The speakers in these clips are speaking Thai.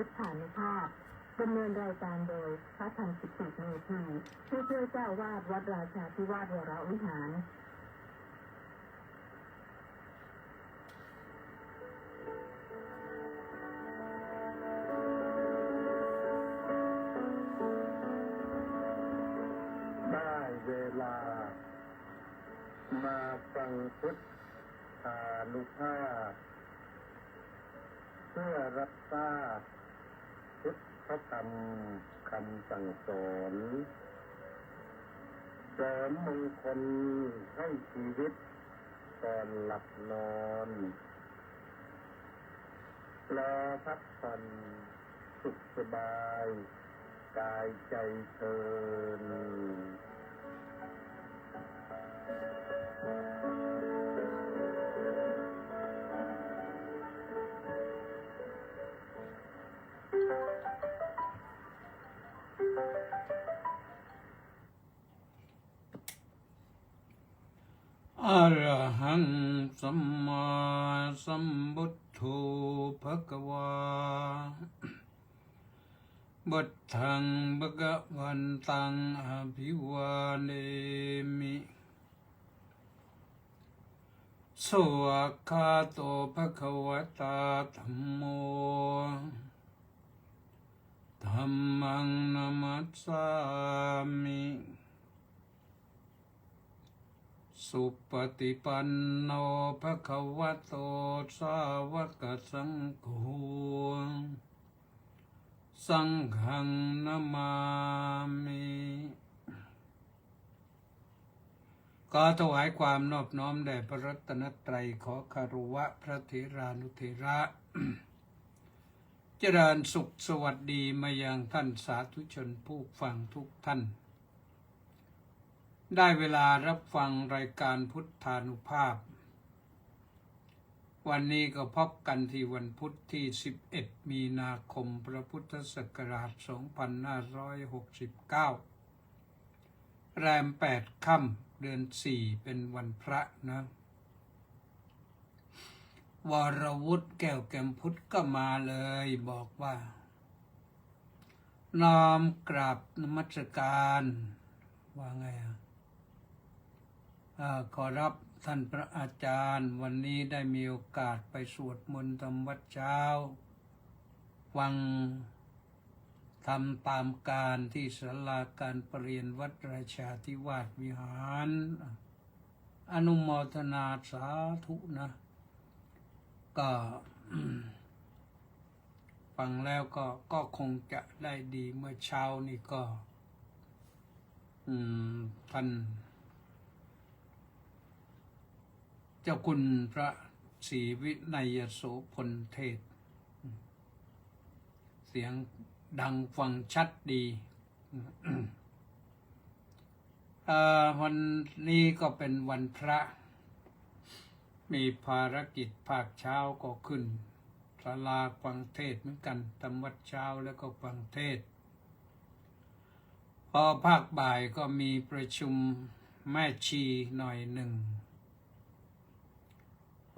พุทธานุภาพดำเนินรายการโดยพระธรรมกิติเมธีผู้ช่วยเจ้าวาดวัดราชาธิวาสวรวิหารได้เวลามาฟังพุทธานุภาพเพื่อรับทราบพุทธธรรมคำสั่งสอนเสริมมงคลให้ชีวิตก่อนหลับนอนรอพักผ่อนสุขสบายกายใจเชิญอะระหังสัมมาสัมพุทโธภะคะวาบุตถังภะคะวันตังอภิวาเทมิสวากขาโตภะคะวะตาธัมโมธัมมังนัมมัสสามิสุปฏิปันโนภะคะวะโตสาวกสังโฆสังฆังนะมามิก็ถวายความนอบน้อมแด่พระรัตนตรัยขอคารวะพระเถรานุเถระ เจริญสุขสวัสดีมายังท่านสาธุชนผู้ฟังทุกท่านได้เวลารับฟังรายการพุทธานุภาพวันนี้ก็พบกันที่วันพุธที่11มีนาคมพระพุทธศักราช2569แรม8ค่ำเดือน4เป็นวันพระนะวรวุฒิแก้วแก่มพุทธก็มาเลยบอกว่าน้อมกราบนมัสการว่าไงขอรับท่านพระอาจารย์วันนี้ได้มีโอกาสไปสวดมนต์ทำวัดเช้าฟังทำตามการที่ศาลาการประเรียนวัดราชาธิวาสวิหารอนุโมทนาสาธุนะก็ ฟังแล้วก็คงจะได้ดีเมื่อเช้านี่ก็ท่านเจ้าคุณพระศรีวินัยโสพลเทศเสียงดังฟังชัดดี วันนี้ก็เป็นวันพระมีภารกิจภาคเช้าก็ขึ้นศาลาฟังเทศเหมือนกันทำวัดเช้าแล้วก็ฟังเทศพอภาคบ่ายก็มีประชุมแม่ชีหน่อยหนึ่ง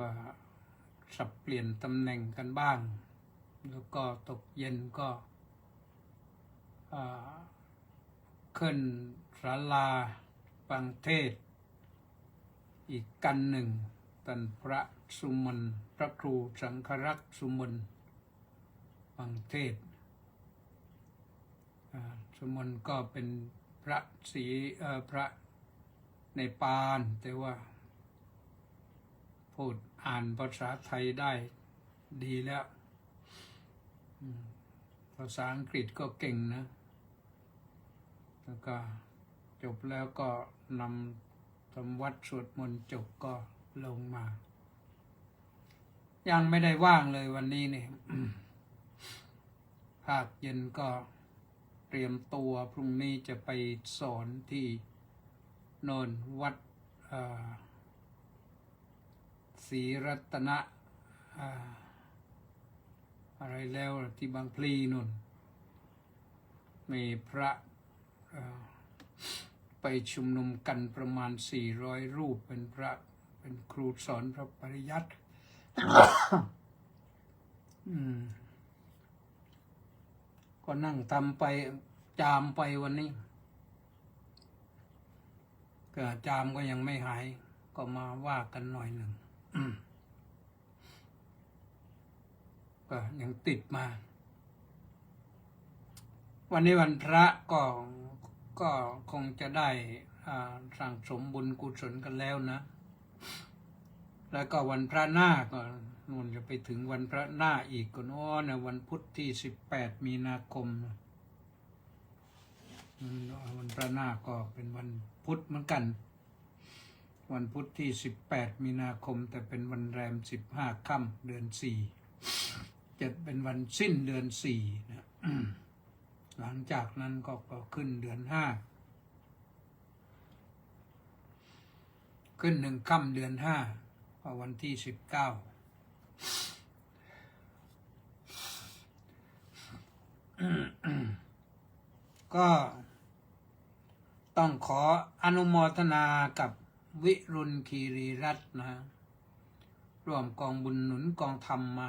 ว่าสับเปลี่ยนตำแหน่งกันบ้างแล้วก็ตกเย็นก็ขึ้นศาลาฟังเทศอีกกันหนึ่งท่านพระสุมนพระครูสังฆรักษ์สุมนฟังเทศสุมนก็เป็นพระพระในปานแต่ว่าพูดอ่านภาษาไทยได้ดีแล้วภาษาอังกฤษก็เก่งนะแล้วก็จบแล้วก็นำทำวัดสวดมนต์จบก็ลงมายังไม่ได้ว่างเลยวันนี้เนี่ย ภาคเย็นก็เตรียมตัวพรุ่งนี้จะไปสอนที่โนนวัดศรีรัตนะอะไรแล้วที่บางพลีนู่นมีพระไปชุมนุมกันประมาณ400รูปเป็นพระเป็นครูสอนพระปริยัติ ก็นั่งทำไปจามไปวันนี้ก็จามก็ยังไม่หาย ก็มาว่ากันหน่อยหนึ่ง ก็ยังติดมา วันนี้วันพระก็คงจะได้สั่งสมบุญกุศลกันแล้วนะ แล้วก็วันพระหน้าก็นู่นจะไปถึงวันพระหน้าอีกก็โน้นนะวันพุธที่18 มีนาคมนะวันพระหน้าก็เป็นวันพุธเหมือนกัน วันพุธที่18 มีนาคมแต่เป็นวันแรม15 ค่ำเดือน4จะเป็นวันสิ้นเดือน4นะ หลังจากนั้นก็ขึ้นเดือน5ขึ้น1 ค่ำเดือน5วันที่19ก็ต้องขออนุโมทนากับวิรุณคีรีรัตน์นะร่วมกองบุญหนุนกองธรรมมา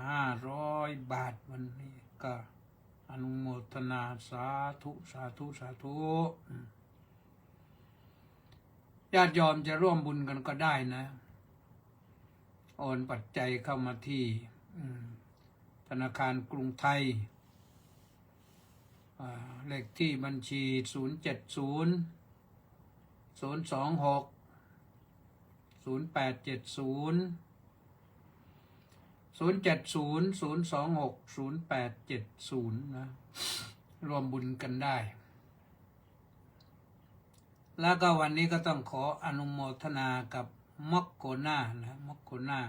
500 บาทวันนี้ก็อนุโมทนาสาธุสาธุสาธุญาติโยมจะร่วมบุญกันก็ได้นะโอนปัจจัยเข้ามาที่ธนาคารกรุงไทยเลขที่บัญชี070-026-0870070-026-0870นะรวมบุญกันได้แล้วก็วันนี้ก็ต้องขออนุโมทนากับมอกโกนานะมอกโกนา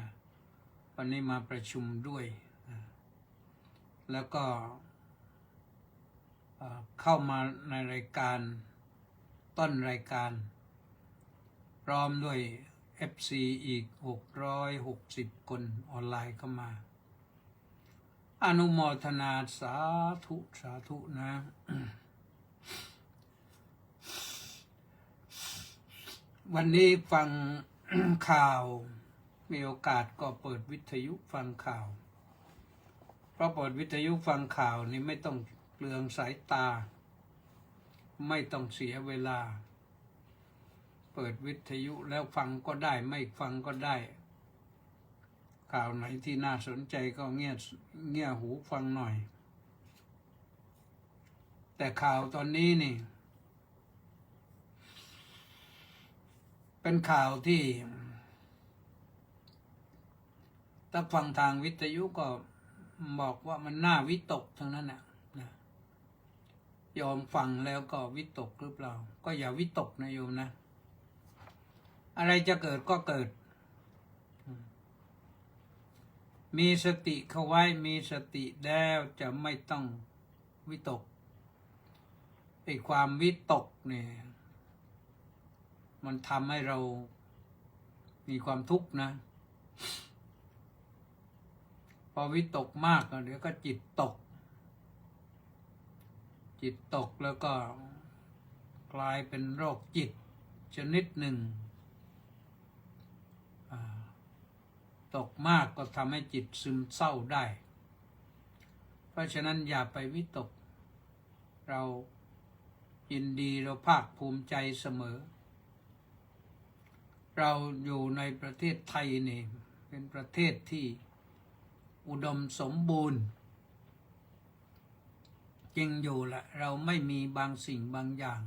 วันนี้มาประชุมด้วยแล้วก็เข้ามาในรายการต้นรายการพร้อมด้วย FC อีก660 คนออนไลน์เข้ามาอนุโมทนาสาธุสาธุนะ วันนี้ฟัง ข่าวมีโอกาสก็เปิดวิทยุฟังข่าวเพราะเปิดวิทยุฟังข่าวนี่ไม่ต้องเปลืองสายตาไม่ต้องเสียเวลาเปิดวิทยุแล้วฟังก็ได้ไม่ฟังก็ได้ข่าวไหนที่น่าสนใจก็เงี่ยหูฟังหน่อยแต่ข่าวตอนนี้นี่เป็นข่าวที่ถ้าฟังทางวิทยุก็บอกว่ามันน่าวิตกทั้งนั้นนะโยมฟังแล้วก็วิตกหรือเปล่าก็อย่าวิตกนะโยมนะอะไรจะเกิดก็เกิดมีสติเข้าไว้มีสติแล้วจะไม่ต้องวิตกไอ้ความวิตกเนี่ยมันทำให้เรามีความทุกข์นะพอวิตกมากเดี๋ยวก็จิตตกแล้วก็กลายเป็นโรคจิตชนิดหนึ่งตกมากก็ทำให้จิตซึมเศร้าได้เพราะฉะนั้นอย่าไปวิตกเรายินดีเราภาคภูมิใจเสมอเราอยู่ในประเทศไทยนี่เป็นประเทศที่อุดมสมบูรณ์จริงอยู่ละเราไม่มีบางสิ่งบางอย่าง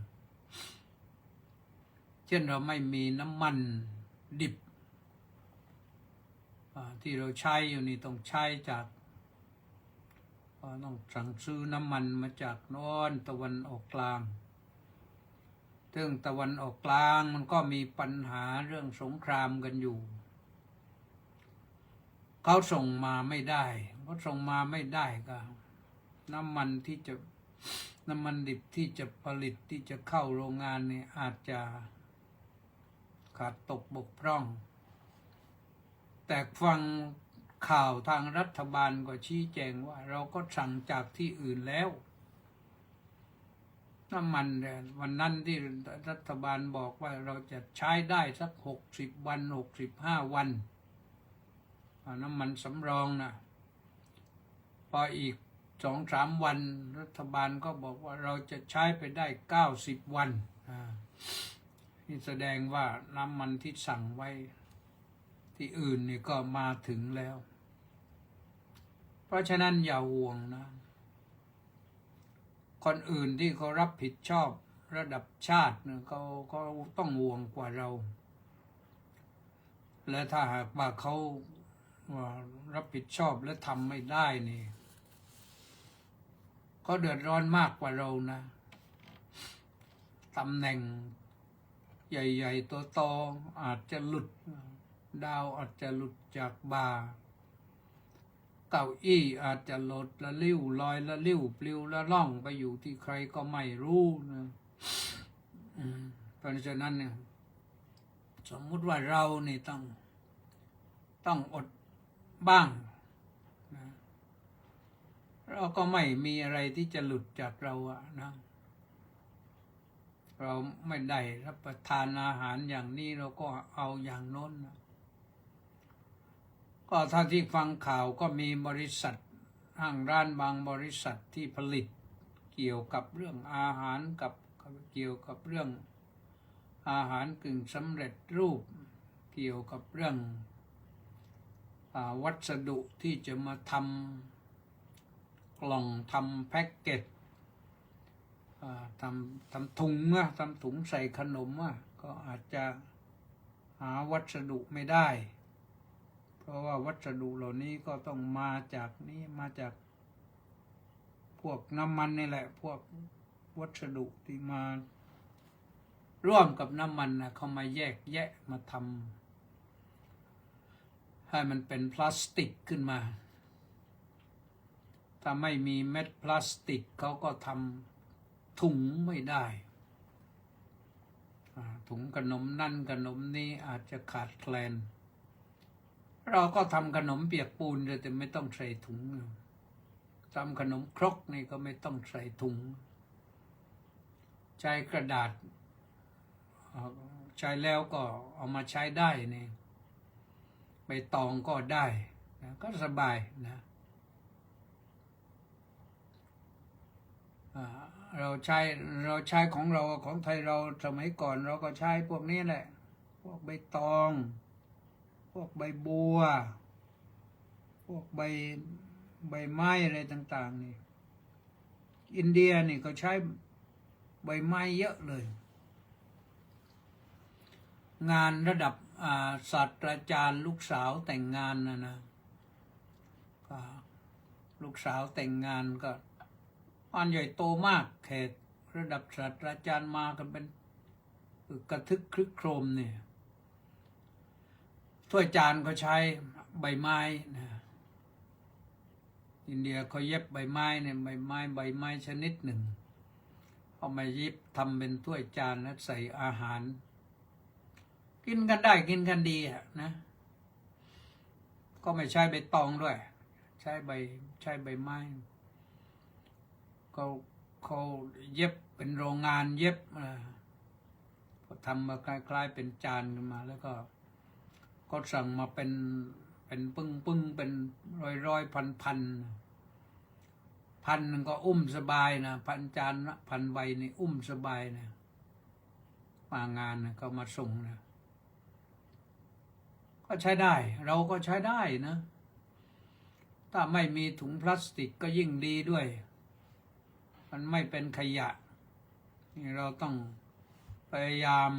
เช่นเราไม่มีน้ำมันดิบที่เราใช้อยู่นี่ต้องใช้จากต้องสั่งซื้อน้ำมันมาจากโน่นตะวันออกกลางซึ่งตะวันออกกลางมันก็มีปัญหาเรื่องสงครามกันอยู่เขาส่งมาไม่ได้ก็น้ำมันดิบที่จะผลิตที่จะเข้าโรงงานนี่อาจจะขาดตกบกพร่องแต่ฟังข่าวทางรัฐบาลก็ชี้แจงว่าเราก็สั่งจากที่อื่นแล้วน้ำมันวันนั้นที่รัฐบาลบอกว่าเราจะใช้ได้สัก60 วัน65 วันน้ำมันสำรองนะพออีก 2-3 วันรัฐบาลก็บอกว่าเราจะใช้ไปได้90 วันนี่แสดงว่าน้ำมันที่สั่งไว้ที่อื่นนี่ก็มาถึงแล้ว เพราะฉะนั้นอย่าห่วงนะคนอื่นที่เขารับผิดชอบระดับชาติเนี่ยเขาต้องห่วงกว่าเรา และถ้าหากว่าเขารับผิดชอบและทำไม่ได้นี่เขาเดือดร้อนมากกว่าเรานะตำแหน่งใหญ่ๆโตๆอาจจะหลุดดาวอาจจะหลุดจากบ่าเก้าอี้อาจจะหลดละลิ้วลอยละลิ้วปลิวละล่องไปอยู่ที่ใครก็ไม่รู้นะเพราะฉะนั้นเนี่ยสมมุติว่าเรานี่ต้องอดบ้างนะเราก็ไม่มีอะไรที่จะหลุดจากเราอะนะเราไม่ได้รับประทานอาหารอย่างนี้เราก็เอาอย่างโน้นนะก็ถ้าที่ฟังข่าวก็มีบริษัทห้างร้านบางบริษัทที่ผลิตเกี่ยวกับเรื่องอาหารเกี่ยวกับเรื่องอาหารกึ่งสำเร็จรูปเกี่ยวกับเรื่องวัสดุที่จะมาทำกล่องทำแพ็กเกจทำถุงทำถุงใส่ขนมก็อาจจะหาวัสดุไม่ได้เพราะว่าวัสดุเหล่านี้ก็ต้องมาจากพวกน้ำมันนี่แหละพวกวัสดุที่มาร่วมกับน้ำมันนะเขามาแยกแยะมาทำให้มันเป็นพลาสติกขึ้นมาถ้าไม่มีเม็ดพลาสติกเขาก็ทำถุงไม่ได้ถุงขนมนั่นขนมนี้อาจจะขาดแคลนเราก็ทำขนมเปียกปูนเลยแต่ไม่ต้องใส่ถุงทำขนมครกนี่ก็ไม่ต้องใส่ถุงใช้กระดาษใช้แล้วก็เอามาใช้ได้นี่ใบตองก็ได้นะก็สบายนะเราใช้ของเราของไทยเราสมัยก่อนเราก็ใช้พวกนี้แหละพวกใบตองพวกใบบัวพวกใบไม้อะไรต่างๆนี่อินเดียนี่ก็ใช้ใบไม้เยอะเลยงานระดับศาสตราจารย์ลูกสาวแต่งงานนะก็ลูกสาวแต่งงานก็อันใหญ่โตมากแขกระดับศาสตราจารย์มากันเป็นกระทึกครึกโครมเนี่ยถ้วยจานก็ใช้ใบไม้นะอินเดียเขาเย็บใบไม้เนี่ยใบไม้ชนิดหนึ่งเอามาเย็บทำเป็นถ้วยจานแล้วใส่อาหารกินกันได้กินกันดีนะก็ไม่ใช่ใบตองด้วยใช้ใบไม้เขาเย็บเป็นโรงงานเย็บก็ทำมาคล้ายๆเป็นจานขึ้นมาแล้วก็สั่งมาเป็นปึ้งเป็นร้อยพันหนึ่งก็อุ้มสบายนะพันจานพันใบนี่อุ้มสบายนะมางานนะเขามาส่งนะก็ใช้ได้เราก็ใช้ได้นะถ้าไม่มีถุงพลาสติกก็ยิ่งดีด้วยมันไม่เป็นขยะนี่เราต้องพยายาม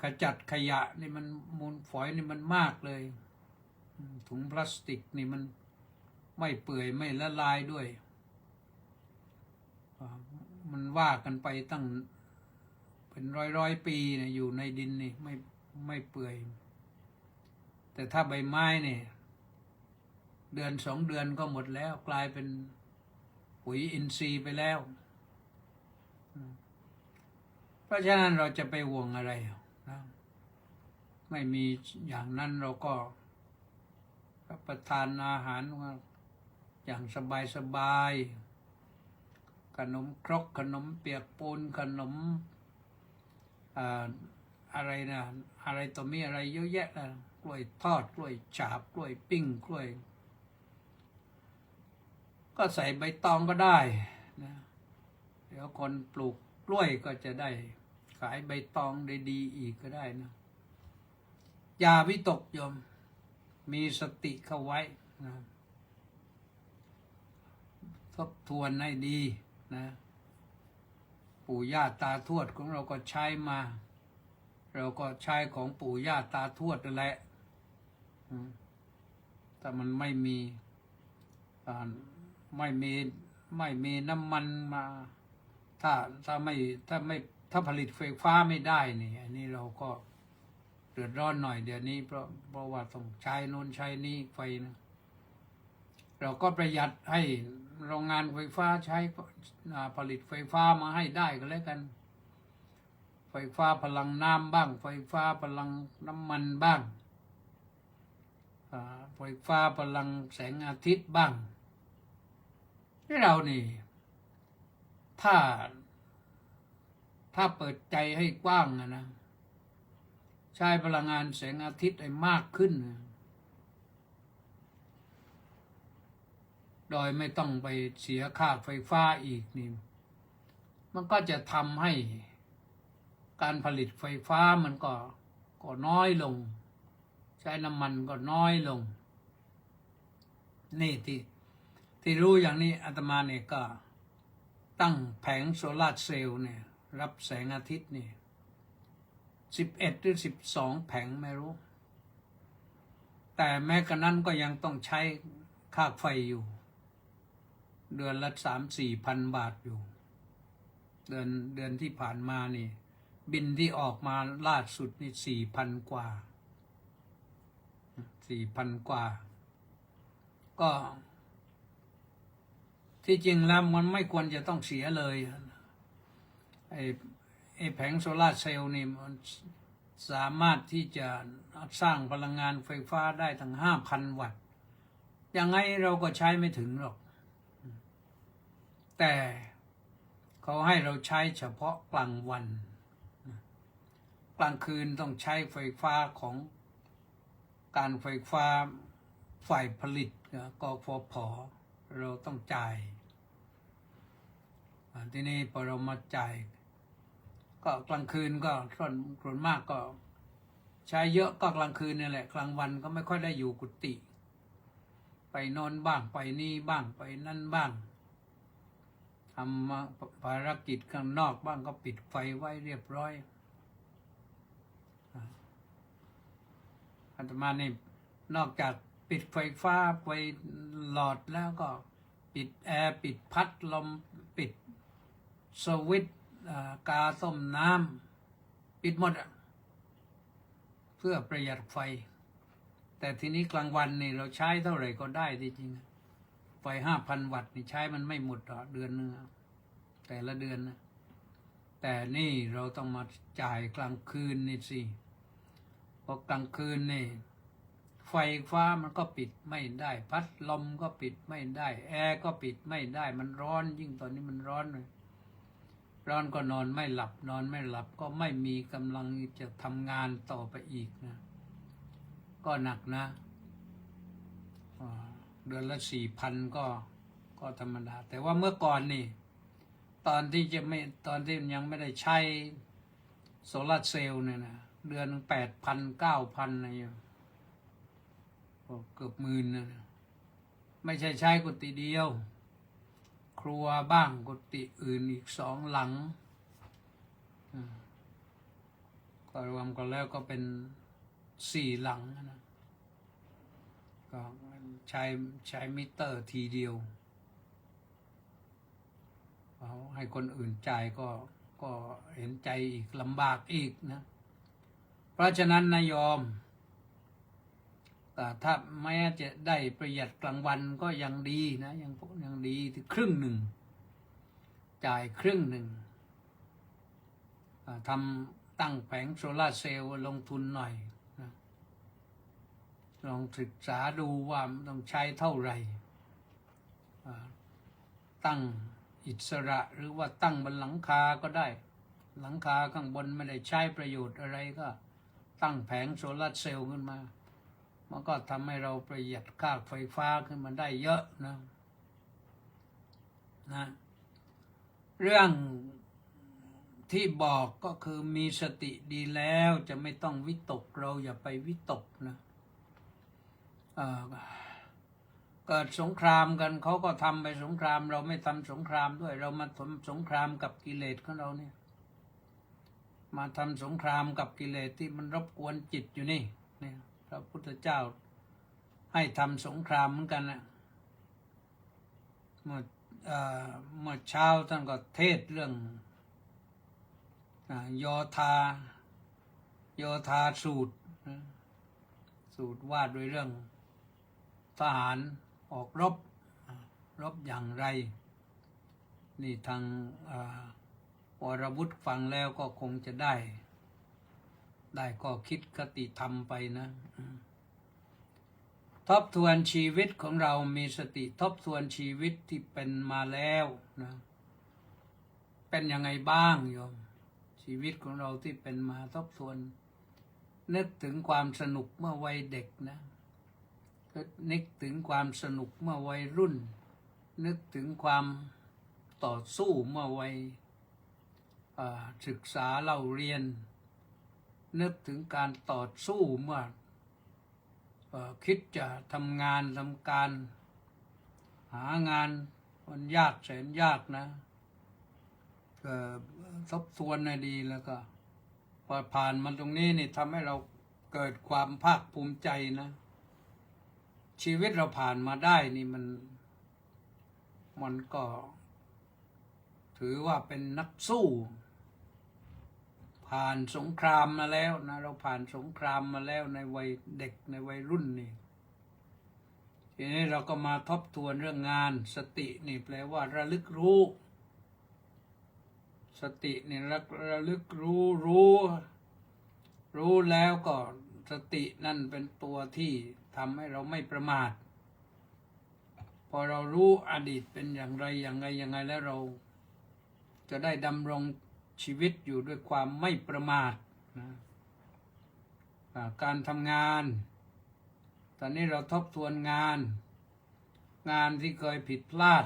ขจัดขยะนี่มันมูลฝอยนี่มันมากเลยถุงพลาสติกนี่มันไม่เปื่อยไม่ละลายด้วยมันว่ากันไปตั้งเป็นร้อยปีเนี่ยอยู่ในดินนี่ไม่เปื่อยแต่ถ้าใบไม้เนี่ยเดือน2 เดือนก็หมดแล้วกลายเป็นปุ๋ยอินทรีย์ไปแล้วเพราะฉะนั้นเราจะไปห่วงอะไรนะไม่มีอย่างนั้นเราก็รับประทานอาหารอย่างสบายขนมครกขนมเปียกปูนขนมอะไรนะอะไรต่อมีอะไรเยอะแยะนะกล้วยทอดกล้วยฉาบกล้วยปิ้งกล้วย ก็ใส่ใบตองก็ได้นะเดี๋ยวคนปลูกกล้วยก็จะได้ขายใบตองได้ดีอีกก็ได้นะอย่าวิตกโยมมีสติเข้าไว้นะทบทวนให้ดีนะปู่ย่าตาทวดของเราก็ใช้มา เราก็ใช้ของปู่ย่าตาทวดนั่นแหละแต่มันไม่มีน้ำมันมาถ้าผลิตไฟฟ้าไม่ได้นี่อันนี้เราก็เดือดร้อนหน่อยเดี๋ยวนี้เพราะว่าต้องใช้โน้นใช้นี้ไฟนะเราก็ประหยัดให้โรงงานไฟฟ้าใช้ผลิตไฟฟ้ามาให้ได้ก็แล้วกันไฟฟ้าพลังน้ำบ้างไฟฟ้าพลังน้ำมันบ้างไฟฟ้าพลังแสงอาทิตย์บ้างที่เรานี่ถ้าเปิดใจให้กว้างนะใช้พลังงานแสงอาทิตย์ให้มากขึ้นโดยไม่ต้องไปเสียค่าไฟฟ้าอีกนี่มันก็จะทำให้การผลิตไฟฟ้ามันก็น้อยลงใช้น้ำมันก็น้อยลงนี่ที่รู้อย่างนี้อาตมาเนี่ยก็ตั้งแผงโซลาร์เซลล์เนี่ยรับแสงอาทิตย์นี่11 หรือ 12 แผงไม่รู้แต่แม้กระนั้นก็ยังต้องใช้ค่าไฟอยู่เดือนละ3-4 พันบาทอยู่เดือนที่ผ่านมานี่บินที่ออกมาล่าสุดนี่ 4,000 กว่า 4,000 กว่าก็ที่จริงแล้วมันไม่ควรจะต้องเสียเลยไอ้แผงโซลาร์เซลล์นี่มันสามารถที่จะสร้างพลังงานไฟฟ้าได้ถึง 5,000 วัตต์ยังไงเราก็ใช้ไม่ถึงหรอกแต่เขาให้เราใช้เฉพาะกลางวันกลางคืนต้องใช้ไฟฟ้าของการไฟฟ้าฝ่ายผลิตกฟผ.เราต้องจ่ายทีนี้พอเรามาจ่ายก็กลางคืนก็ส่วนมากก็ใช้เยอะก็กลางคืนนี่แหละกลางวันก็ไม่ค่อยได้อยู่กุฏิไปนอนบ้างไปนี่บ้างไปนั่นบ้างทำภารกิจข้างนอกบ้างก็ปิดไฟไว้เรียบร้อยอาตมานี่นอกจากปิดไฟฟ้าไฟหลอดแล้วก็ปิดแอร์ปิดพัดลมปิดสวิตช์กาต้มน้ำปิดหมดเพื่อประหยัดไฟแต่ทีนี้กลางวันนี่เราใช้เท่าไหร่ก็ได้ที่จริงไฟ 5,000 วัตต์นี่ใช้มันไม่หมดเดือนนึงแต่ละเดือนนะแต่นี่เราต้องมาจ่ายกลางคืนนี่สิเพราะกลางคืนนี่ไฟฟ้ามันก็ปิดไม่ได้พัดลมก็ปิดไม่ได้แอร์ก็ปิดไม่ได้มันร้อนยิ่งตอนนี้มันร้อนเลยร้อนก็นอนไม่หลับนอนไม่หลับก็ไม่มีกำลังจะทำงานต่อไปอีกนะก็หนักนะเดือนละ 4,000 ก็ธรรมดาแต่ว่าเมื่อก่อนนี่ตอนที่ยังไม่ได้ใช้โซลาร์เซลล์เนี่ยนะเดือน 8,000 9,000 อะไรอยู่เกือบหมื่นนะไม่ใช่ใช้กุฏิเดียวครัวบ้างกุฏิอื่นอีก2 หลังก็รวมกันแล้วก็เป็น4 หลังนะก็ใช้มิเตอร์ทีเดียวให้คนอื่นจ่ายก็เห็นใจอีกลำบากอีกนะเพราะฉะนั้นนายโยมถ้าแม้จะได้ประหยัดกลางวันก็ยังดีนะยังดีที่ครึ่งหนึ่งจ่ายครึ่งหนึ่งตั้งแผงโซลาร์เซลล์ลงทุนหน่อยนะลองศึกษาดูว่าต้องใช้เท่าไหร่ตั้งอิสระหรือว่าตั้งบนหลังคาก็ได้หลังคาข้างบนไม่ได้ใช้ประโยชน์อะไรก็ตั้งแผงโซลาร์เซลล์ขึ้นมามันก็ทำให้เราประหยัดค่าไฟฟ้าขึ้นมาได้เยอะนะ นะเรื่องที่บอกก็คือมีสติดีแล้วจะไม่ต้องวิตกเราอย่าไปวิตกนะเกิดสงครามกันเขาก็ทำไปสงครามเราไม่ทำสงครามด้วยเรามาทำสงครามกับกิเลสของเราเนี่ยมาทำสงครามกับกิเลสที่มันรบกวนจิตอยู่นี่เนี่ยพระพุทธเจ้าให้ทำสงครามเหมือนกันนะเมื่อเช้าท่านก็เทศเรื่องโยธาสูตรว่าด้วยเรื่องทหารออกรบอย่างไรนี่ทางวรวุฒิฟังแล้วก็คงจะได้ก็คิดคติธรรมไปนะทบทวนชีวิตของเรามีสติทบทวนชีวิตที่เป็นมาแล้วนะเป็นยังไงบ้างโยมชีวิตของเราที่เป็นมาทบทวนนึกถึงความสนุกเมื่อวัยเด็กนะนึกถึงความสนุกเมื่อวัยรุ่นนึกถึงความต่อสู้เมื่อวัยศึกษาเล่าเรียนนึกถึงการต่อสู้เมื่อคิดจะทำงานทำการหางานมันยากแสนยากนะทบทวนให้ดีแล้วก็พอผ่านมันตรงนี้นี่ทำให้เราเกิดความภาคภูมิใจนะชีวิตเราผ่านมาได้นี่มันก็ถือว่าเป็นนักสู้ผ่านสงครามมาแล้วนะเราผ่านสงครามมาแล้วในวัยเด็กในวัยรุ่นนี่ทีนี้เราก็มาทบทวนเรื่องงานสตินี่แปลว่าระลึกรู้สตินี่ระลึกรู้แล้วก็สตินั่นเป็นตัวที่ทำให้เราไม่ประมาทพอเรารู้อดีตเป็นอย่างไรแล้วเราจะได้ดำรงชีวิตอยู่ด้วยความไม่ประมาทนะการทำงานตอนนี้เราทบทวนงานที่เคยผิดพลาด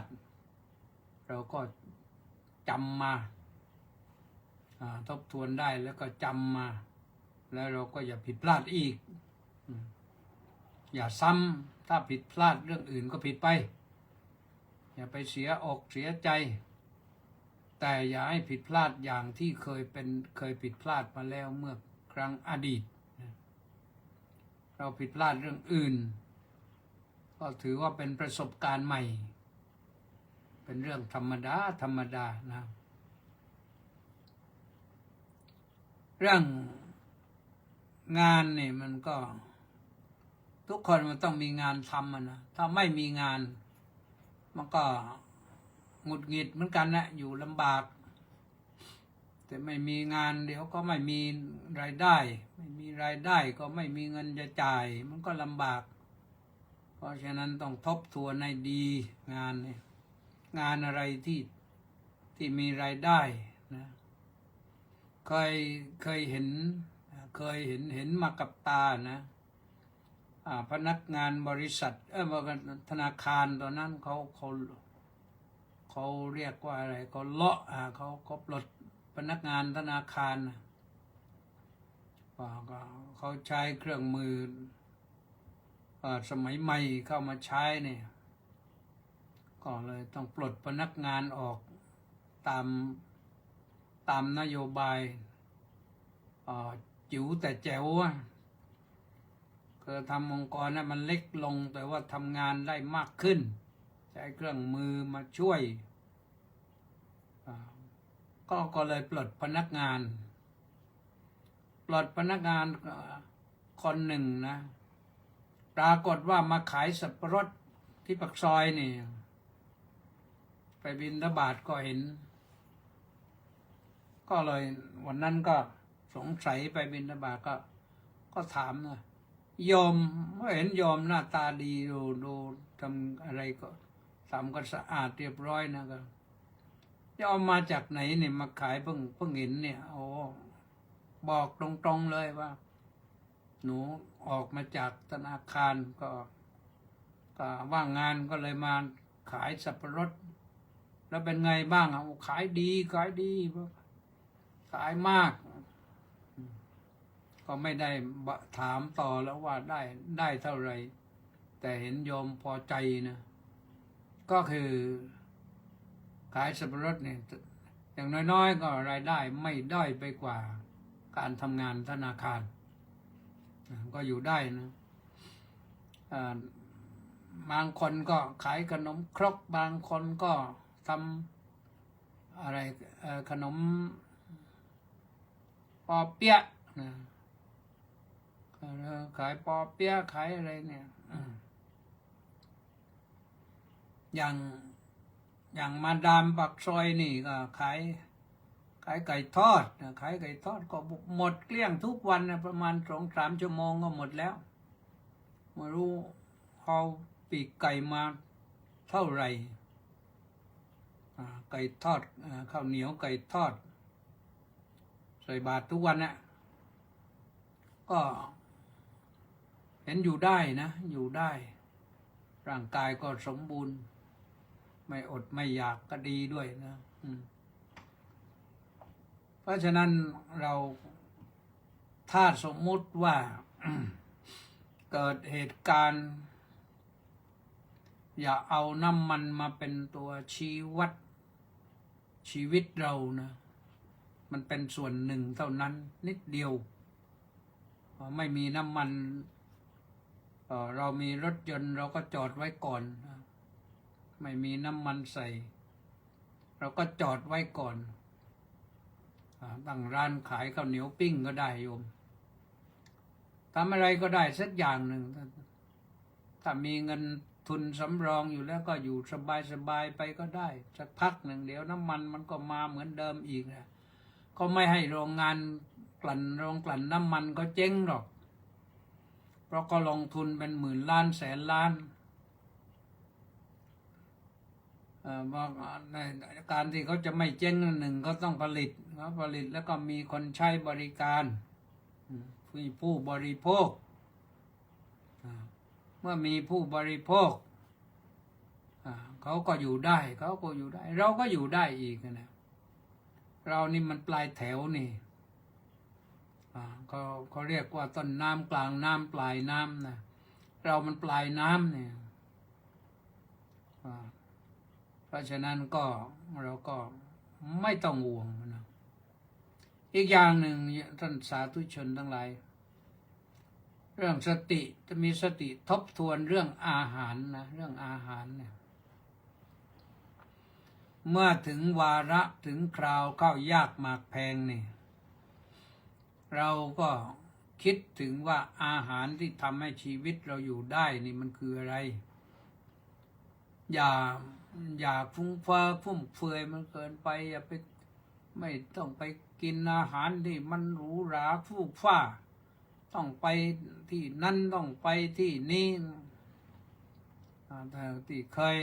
เราก็จำมาทบทวนได้แล้วก็จำมาแล้วเราก็อย่าผิดพลาดอีกอย่าซ้ำถ้าผิดพลาดเรื่องอื่นก็ผิดไปอย่าไปเสียอกเสียใจแต่อย่าให้ผิดพลาดอย่างที่เคยผิดพลาดมาแล้วเมื่อครั้งอดีตเราผิดพลาดเรื่องอื่นก็ถือว่าเป็นประสบการณ์ใหม่เป็นเรื่องธรรมดานะเรื่องงานนี่มันก็ทุกคนมันต้องมีงานทำนะถ้าไม่มีงานมันก็หงุดหงิดเหมือนกันนะอยู่ลำบากแต่ไม่มีงานเดี๋ยวก็ไม่มีรายได้ไม่มีรายได้ก็ไม่มีเงินจะจ่ายมันก็ลำบากเพราะฉะนั้นต้องทบทวนให้ดีงานเนี่ยงานอะไรที่มีรายได้นะเคยเห็นมากับตานะพนักงานบริษัทธนาคารตอนนั้นเขาเรียกว่าอะไรเขาเลาะเขาปลดพนักงานธนาคารเขาใช้เครื่องมือสมัยใหม่เข้ามาใช้เนี่ยก็เลยต้องปลดพนักงานออกตามนโยบายจิ๋วแต่แจ๋วคือทำองค์กรนั้นมันเล็กลงแต่ว่าทำงานได้มากขึ้นใช้เครื่องมือมาช่วยก็เลยปลดพนักงานคนหนึ่งนะปรากฏว่ามาขายสับปะรดที่ปากซอยนี่ไปบิณฑบาตก็เห็นก็เลยวันนั้นก็สงสัยไปบิณฑบาตก็ถามนะโยมเห็นโยมหน้าตาดีดูทำอะไรก็ทำก็สะอาดเรียบร้อยนะก็จะเอามาจากไหนเนี่ยมาขายเพิ่งเห็นเนี่ยโอ้บอกตรงๆเลยว่าหนูออกมาจากธนาคารก็ว่างงานก็เลยมาขายสับปะรด แล้วเป็นไงบ้างอ่ะขายดีขายดีขายมาก ก็ไม่ได้ถามต่อแล้วว่าได้เท่าไหร่แต่เห็นโยมพอใจนะก็คือขายสับปะรดเนี่ยอย่างน้อยๆก็รายได้ไม่ด้อยไปกว่าการทำงานธนาคารก็อยู่ได้นะบางคนก็ขายขนมครกบางคนก็ทำอะไรขนมปอเปี๊ยะนะขายปอเปี๊ยะขายอะไรเนี่ยอย่างมาดามปักซอยนี่ก็ขายไก่ทอดขายไก่ทอดก็หมดเกลี้ยงทุกวันนะประมาณ2-3 ชั่วโมงก็หมดแล้วไม่รู้เอาปีกไก่มาเท่าไหร่ไก่ทอดข้าวเหนียวไก่ทอดใส่บาตรทุกวันนะก็เห็นอยู่ได้นะอยู่ได้ร่างกายก็สมบูรณ์ไม่อดไม่อยากก็ดีด้วยนะเพราะฉะนั้นเราถ้าสมมุติว่า เกิดเหตุการณ์อย่าเอาน้ำมันมาเป็นตัวชี้วัดชีวิตเรานะมันเป็นส่วนหนึ่งเท่านั้นนิดเดียวไม่มีน้ำมันเรามีรถยนต์เราก็จอดไว้ก่อนไม่มีน้ำมันใส่เราก็จอดไว้ก่อนตั้งร้านขายข้าวเหนียวปิ้งก็ได้โยมทำอะไรก็ได้สักอย่างหนึ่งถ้ามีเงินทุนสำรองอยู่แล้วก็อยู่สบายๆไปก็ได้สักพักหนึ่งเดี๋ยวน้ำมันมันก็มาเหมือนเดิมอีกนะก็ไม่ให้โรงงานโรงกลั่นน้ำมันก็เจ๊งหรอกเพราะก็ลงทุนเป็นหมื่นล้านแสนล้านในการที่เขาจะไม่เจ๊งหนึ่งเขาต้องผลิตแล้วก็มีคนใช้บริการมีผู้บริโภคเมื่อมีผู้บริโภคเขาก็อยู่ได้เราก็อยู่ได้อีกนะเรานี่มันปลายแถวนี่เขาเรียกว่าต้นน้ำกลางน้ำปลายน้ำนะเรามันปลายน้ำเนี่ยเพราะฉะนั้นก็เราก็ไม่ต้องห่วงนะอีกอย่างหนึ่งท่านสาธุชนทั้งหลายเรื่องสติจะมีสติทบทวนเรื่องอาหารนะเรื่องอาหารเนี่ยเมื่อถึงวาระถึงคราวข้าวยากหมากแพงนี่เราก็คิดถึงว่าอาหารที่ทำให้ชีวิตเราอยู่ได้นี่มันคืออะไรอย่าฟุ้งเฟ้อฟุ่มเฟือยมันเกินไปอย่าไปไม่ต้องไปกินอาหารที่มันหรูหราฟู่ฟ้าต้องไปที่นั่นต้องไปที่นี่ที่เคย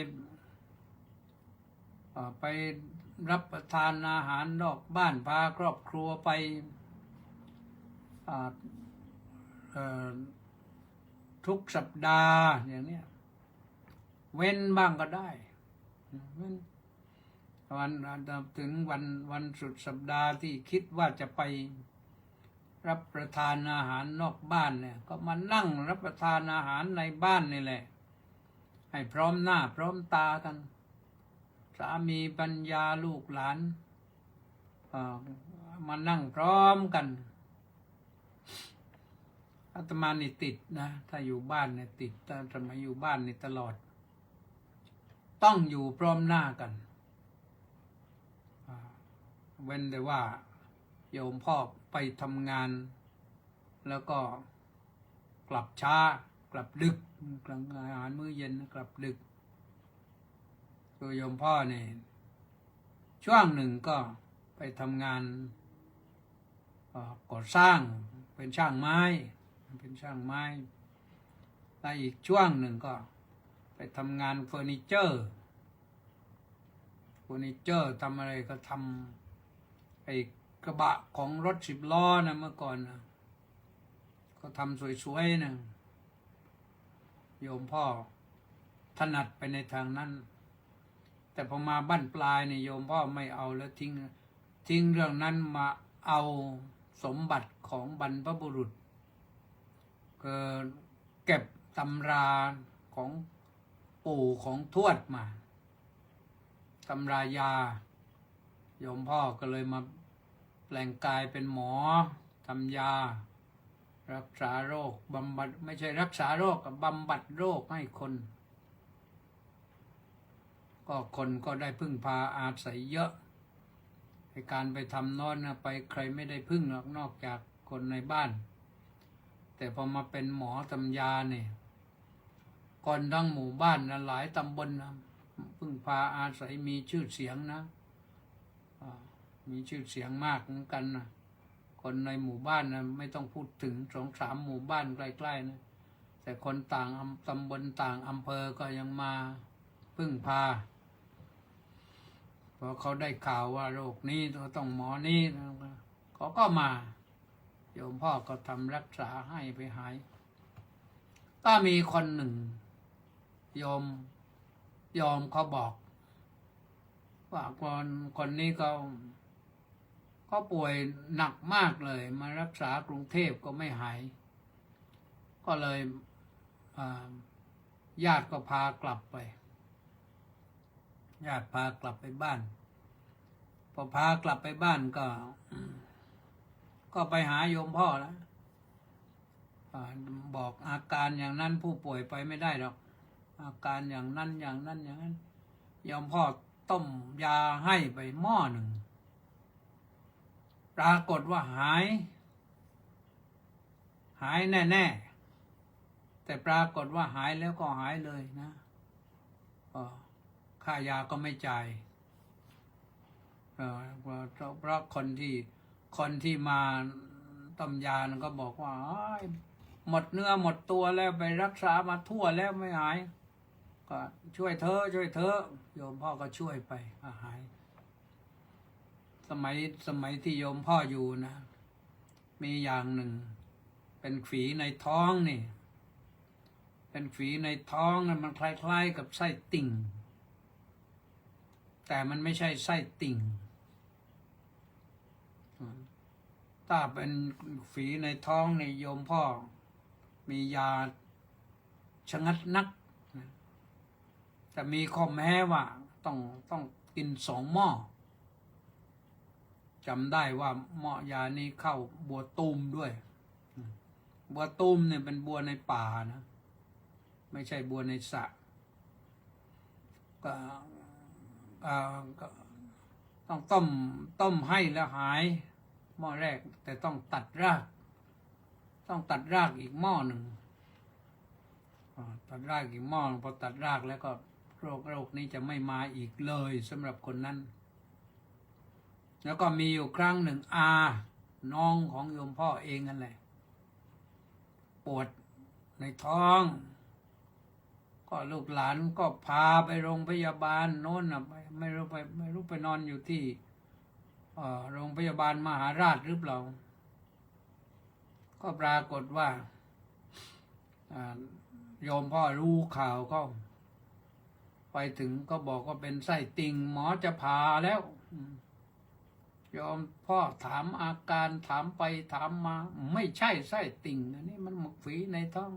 ไปรับประทานอาหารนอกบ้านพาครอบครัวไปทุกสัปดาห์อย่างนี้เว้นบ้างก็ได้วันถึงวันสุดสัปดาห์ที่คิดว่าจะไปรับประทานอาหารนอกบ้านเนี่ยก็มานั่งรับประทานอาหารในบ้านนี่แหละให้พร้อมหน้าพร้อมตากันสามีปัญญาลูกหลานมานั่งพร้อมกันอาตมานี่ติดนะถ้าอยู่บ้านเนี่ยติดถ้าสมัยอยู่บ้านนี่ตลอดต้องอยู่พร้อมหน้ากันเว้นแต่ว่าโยมพ่อไปทำงานแล้วก็กลับช้ากลับดึกกลางอาหารมื้อเย็นกลับดึกคือโยมพ่อเนี่ยช่วงหนึ่งก็ไปทำงานก่อสร้างเป็นช่างไม้แล้วอีกช่วงหนึ่งก็ไปทำงานเฟอร์นิเจอร์ทำอะไรก็ทำไอ้กระบะของรถ10 ล้อนะเมื่อก่อนนะก็ทำสวยๆนะโยมพ่อถนัดไปในทางนั้นแ แต่พอมาบั้นปลายเนี่ยโยมพ่อไม่เอาแล้วทิ้งเรื่องนั้นมาเอาสมบัติของบรรพบุรุษเก็บตำราของปู่ของทวดมาตำรายาโยมพ่อก็เลยมาแปลงกายเป็นหมอทำยารักษาโรคบำบัดไม่ใช่รักษาโรคกับบำบัดโรคให้คนก็คนก็ได้พึ่งพาอาศัยเยอะในการไปทำโน้นนะไปใครไม่ได้พึ่งหรอกนอกจากคนในบ้านแต่พอมาเป็นหมอทำยาเนี่ยคนทั้งหมู่บ้านนะหลายตำบลนะพึ่งพาอาศัยมีชื่อเสียงนะมีชื่อเสียงมากเหมือนกันนะคนในหมู่บ้านนะไม่ต้องพูดถึง2-3 หมู่บ้านใกล้ๆนะแต่คนต่างตำบลต่างอำเภอก็ยังมาพึ่งพาเพราะเขาได้ข่าวว่าโรคนี้ต้องหมอนี้เขาก็มาโยมพ่อก็ทำรักษาให้ไปหายก็มีคนหนึ่งโยมเขาบอกว่าคนนี้ก็ป่วยหนักมากเลยมารักษากรุงเทพก็ไม่หาย ก็เลยญาติก็พากลับไปญาติพากลับไปบ้านพอพากลับไปบ้านก็ไปหาโยมพ่อแล้วบอกอาการอย่างนั้นผู้ป่วยไปไม่ได้หรอกอาการอย่างนั้นอย่างนั้นอย่างนั้นโยมพ่อต้มยาให้ไปหม้อหนึ่งปรากฏว่าหายแน่ๆแต่ปรากฏว่าหายแล้วก็หายเลยนะค่ายาก็ไม่จ่ายเพราะคนที่มาต้มยาก็บอกว่าหมดเนื้อหมดตัวแล้วไปรักษามาทั่วแล้วไม่หายก็ช่วยเธอโยมพ่อก็ช่วยไปหายสมัยที่โยมพ่ออยู่นะมีอย่างหนึ่งเป็นฝีในท้องนี่เป็นฝีในท้องนะมันคล้ายๆกับไส้ติ่งแต่มันไม่ใช่ไส้ติ่งถ้าเป็นฝีในท้องในโยมพ่อมียาชะงัดนักแต่มีข้อแม้ว่าต้องกิน2 หม้อจำได้ว่าหม้อยานี้เข้าบัวตูมด้วยบัวตูมเนี่ยเป็นบัวในป่านะไม่ใช่บัวในสระก็ต้องต้มให้แล้วหายหม้อแรกแต่ต้องตัดรากอีกหม้อหนึ่งตัดรากอีกหม้อพอตัดรากแล้วก็โรคนี้จะไม่มาอีกเลยสำหรับคนนั้นแล้วก็มีอยู่ครั้งหนึ่งน้องของโยมพ่อเองนั่นแหละปวดในท้องก็ลูกหลานก็พาไปโรงพยาบาลโน้นนะไม่รู้ไปนอนอยู่ที่โรงพยาบาลมหาราชหรือเปล่าก็ปรากฏว่าโยมพ่อรู้ข่าวก็ไปถึงก็บอกว่าเป็นไส้ติ่งหมอจะผ่าแล้วโยมพ่อถามอาการถามไปถามมาไม่ใช่ไส้ติ่งอันนี้มันหมกฝีในท้อง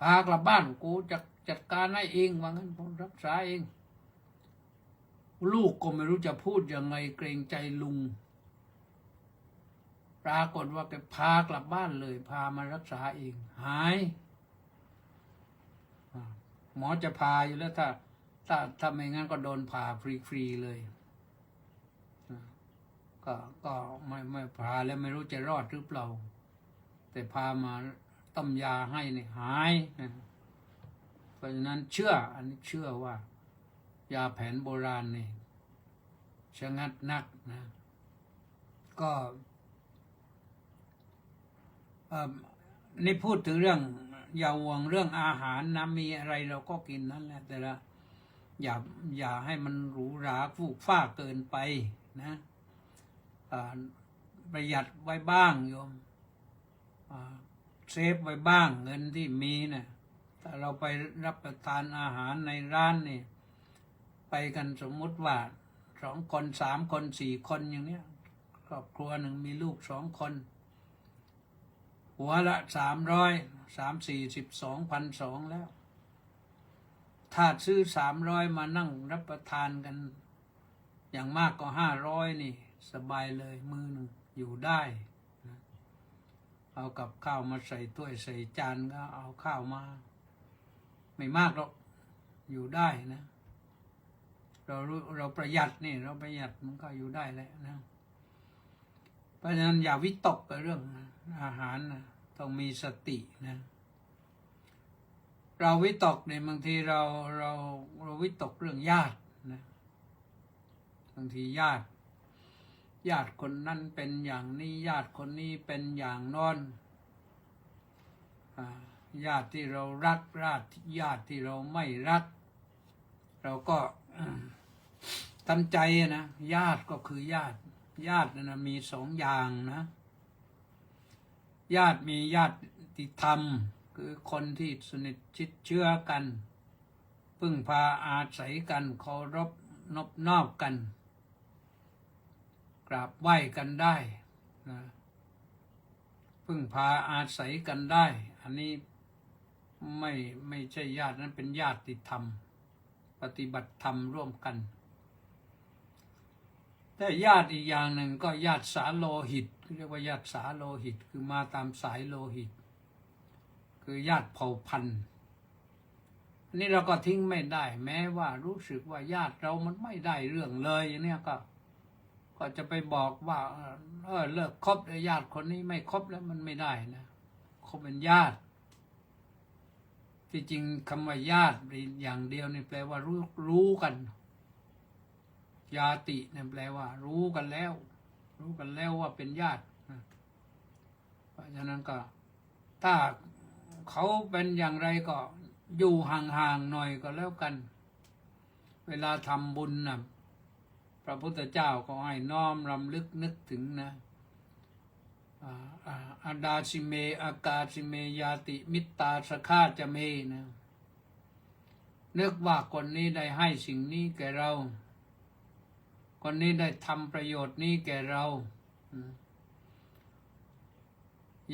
พากลับบ้านกูจะจัดการให้เองว่างั้นผมรักษาเองลูกก็ไม่รู้จะพูดยังไงเกรงใจลุงปรากฏว่าแกพากลับบ้านเลยพามารักษาเองหายหมอจะพาอยู่แล้วถ้าไม่งั้นก็โดนผ่าฟรีๆเลยก็ไม่พาแล้วไม่รู้จะรอดหรือเปล่าแต่พามาต้มยาให้เนี่ยหายนะเพราะฉะนั้นอันนี้เชื่อว่ายาแผนโบราณนี่ชะงัดนักนะก็นี่พูดถึงเรื่องอย่าห่วงเรื่องอาหารนะมีอะไรเราก็กินนั่นแหละแต่ละอย่าให้มันหรูหราฟูกฟ้าเกินไปนะประหยัดไว้บ้างโยมเซฟไว้บ้างเงินที่มีเนี่ยถ้าเราไปรับประทานอาหารในร้านนี่ไป ไปกันสมมุติว่า2 คน 3 คน 4 คนอย่างเนี้ยครอบครัวหนึ่งมีลูก2 คนหัวละ300 3-4-12,200แล้วถ้าซื้อ300มานั่งรับประทานกันอย่างมากก็500นี่สบายเลยมื้อหนึ่งอยู่ได้นะเอากับข้าวมาใส่ถ้วยใส่จานก็เอาข้าวมาไม่มากหรอกอยู่ได้นะเราประหยัดนี่เราประหยัดมันก็อยู่ได้แหละนะเพราะฉะนั้นอย่าวิตกกับเรื่องอาหารนะต้องมีสตินะเราวิตกเนี่ยบางทีเราวิตกเรื่องญาตินะบางทีญาติคนนั้นเป็นอย่างนี้ญาติคนนี้เป็นอย่างโน้นญาติที่เรารักญาติที่เราไม่รักเราก็ทำใจนะญาติก็คือญาตินะมี2 อย่างนะญาติมีญาติธรรมคือคนที่สนิทชิดเชื้อกันพึ่งพาอาศัยกันเคารพนอบน้อมกันกราบไหว้กันได้นะพึ่งพาอาศัยกันได้อันนี้ไม่ใช่ญาตินั้นเป็นญาติธรรมปฏิบัติธรรมร่วมกันแต่ญาติอีกอย่างหนึ่งก็ญาติสาโลหิตเรียกว่าญาติสาโลหิตคือมาตามสายโลหิตคือญาติเผ่าพันธุ์อันนี้เราก็ทิ้งไม่ได้แม้ว่ารู้สึกว่าญาติเรามันไม่ได้เรื่องเลยอย่างนี้ก็จะไปบอกว่าเลิกคบเลยญาติคนนี้ไม่คบแล้วมันไม่ได้นะคบเป็นญาติที่จริงคำว่าญาติอย่างเดียวนี่แปลว่ารู้กันญาติเนี่ยแปลว่ารู้กันแล้วว่าเป็นญาติเพราะฉะนั้นก็ถ้าเขาเป็นอย่างไรก็อยู่ห่างๆหน่อยก็แล้วกันเวลาทำบุญนะพระพุทธเจ้าก็ให้น้อมรำลึกนึกถึงนะอาดาสิเมอากาสิเมยาติมิตตาสฆาจะเมนะนึกว่าคนนี้ได้ให้สิ่งนี้แก่เราคนนี้ได้ทำประโยชน์นี้แก่เรา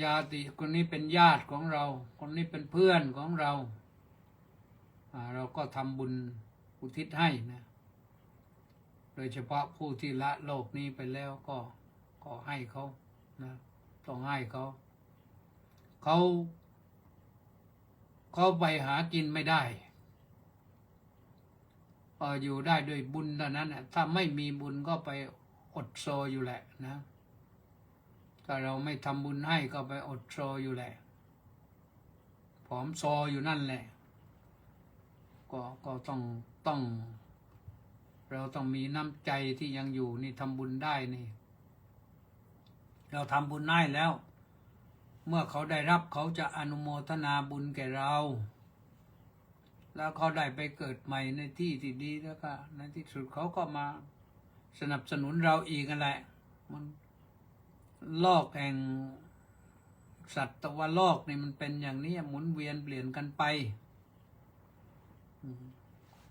ญาติคนนี้เป็นญาติของเราคนนี้เป็นเพื่อนของเราเราก็ทำบุญอุทิศให้นะโดยเฉพาะผู้ที่ละโลกนี้ไปแล้วก็ให้เขานะต้องให้เขาไปหากินไม่ได้อยู่ได้ด้วยบุญเท่านั้นนะถ้าไม่มีบุญก็ไปอดโซอยู่แหละนะถ้าเราไม่ทำบุญให้ก็ไปอดโซอยู่แหละผอมโซอยู่นั่นแหละก็ต้องเราต้องมีน้ำใจที่ยังอยู่นี่ทำบุญได้นี่เราทำบุญให้แล้วเมื่อเขาได้รับเขาจะอนุโมทนาบุญแก่เราแล้วเขาได้ไปเกิดใหม่ในที่ที่ดีแล้วก็ในที่สุดเขาก็มาสนับสนุนเราอีกนั่นแหละมันโลกแห่งสัตวโลกนี่มันเป็นอย่างนี้หมุนเวียนเปลี่ยนกันไป